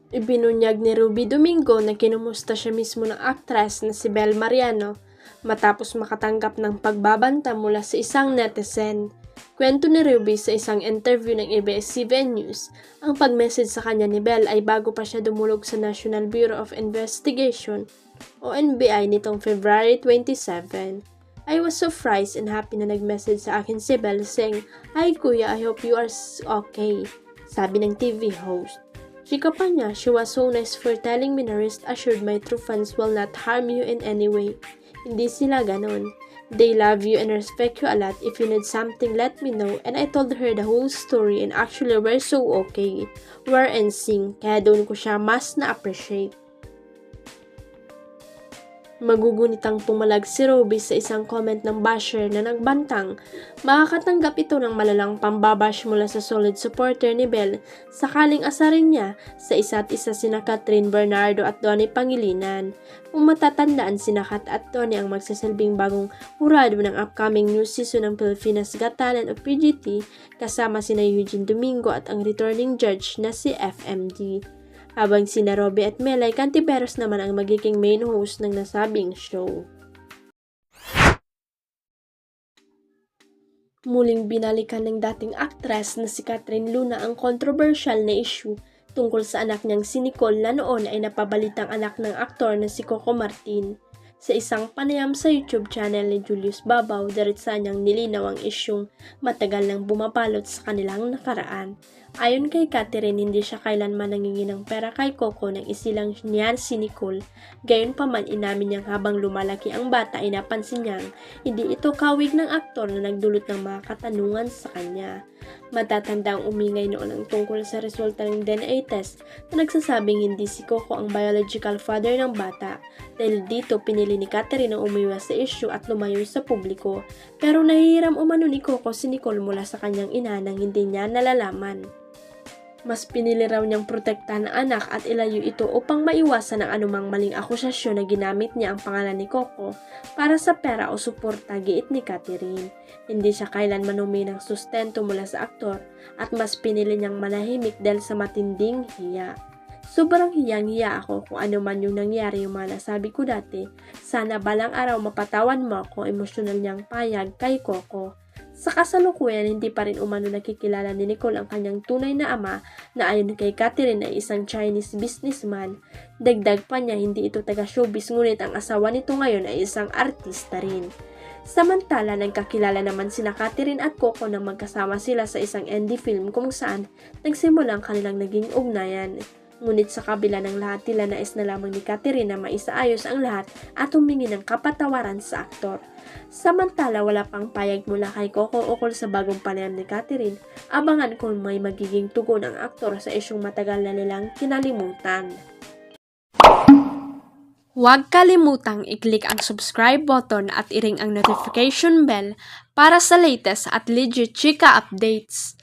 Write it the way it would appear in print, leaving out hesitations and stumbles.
Ibinunyag ni Ruby Domingo na kinumusta siya mismo ng aktres na si Bel Mariano matapos makatanggap ng pagbabanta mula sa isang netizen. Kwento ni Ruby sa isang interview ng ABS-CBN News, ang pag-message sa kanya ni Bel ay bago pa siya dumulog sa National Bureau of Investigation o NBI nitong February 27. I was surprised and happy na nag-message sa akin si Bel saying, "Hi kuya, I hope you are okay," sabi ng TV host. Chika pa niya, "She was so nice for telling me na rest assured my true fans will not harm you in any way. Hindi sila ganon. They love you and respect you a lot. If you need something, let me know." And I told her the whole story and actually we're so okay. We're in sync, kaya doon ko siya mas na-appreciate. Magugunitang pumalag si Ruby sa isang comment ng basher na nagbantang makakatanggap ito ng malalang pambabash mula sa solid supporter ni Bel sakaling asarin niya sa isa't isa sina Catherine Bernardo at Donnie Pangilinan. Kung matatandaan, sina Kat at Donnie ang magsasalbing bagong hurado ng upcoming new season ng Pilipinas Got Talent o PGT kasama sina Eugene Domingo at ang returning judge na si FMD. Habang sina Robby at Melay Cantiveros naman ang magiging main host ng nasabing show. Muling binalikan ng dating aktres na si Catherine Luna ang controversial na issue tungkol sa anak niyang si Nicole na noon ay napabalitang anak ng aktor na si Coco Martin. Sa isang panayam sa YouTube channel ni Julius Babaw, diretsa niyang nilinaw ang isyung matagal nang bumapalot sa kanilang nakaraan. Ayon kay Catherine, hindi siya kailanman nangingi ng pera kay Coco nang isilang niya si Nicole. Gayunpaman, inamin niyang habang lumalaki ang bata ay napansin niyang hindi ito kawig ng aktor na nagdulot ng mga katanungan sa kanya. Matatanda ang umingay noon ang tungkol sa resulta ng DNA test na nagsasabing hindi si Coco ang biological father ng bata. Dahil dito, pinili ni Catherine na umiwas sa issue at lumayo sa publiko. Pero nahihiram umano ni Coco si Nicole mula sa kanyang ina nang hindi niya nalalaman. Mas pinili raw niyang protektahan ang anak at ilayo ito upang maiwasan ang anumang maling akusasyon na ginamit niya ang pangalan ni Coco para sa pera o suporta, giit ni Catherine. Hindi siya kailanman humingi ng sustento mula sa aktor at mas pinili niyang manahimik dahil sa matinding hiya. "Sobrang hiyang-hiya ako kung ano man yung nangyari yung mga nasabi ko dati. Sana balang araw mapatawan mo ako," emosyonal niyang payag kay Coco. Sa kasalukuyan, hindi pa rin umano nakikilala ni Nicole ang kanyang tunay na ama na ayon kay Catherine ay isang Chinese businessman. Dagdag pa niya, hindi ito taga-showbiz ngunit ang asawa nito ngayon ay isang artista rin. Samantala, nagkakilala naman sina Catherine at Coco nang magkasama sila sa isang indie film kung saan nagsimula ang kanilang naging ugnayan. Ngunit sa kabila ng lahat, tila nais na lamang ni Catherine na maisaayos ang lahat at humingi ng kapatawaran sa aktor. Samantala, wala pang payag mula kay Coco ukol sa bagong panayam ni Catherine. Abangan kung may magiging tugon ang aktor sa isyung matagal na nilang kinalimutan. Huwag kalimutang i-click ang subscribe button at i-ring ang notification bell para sa latest at legit chika updates.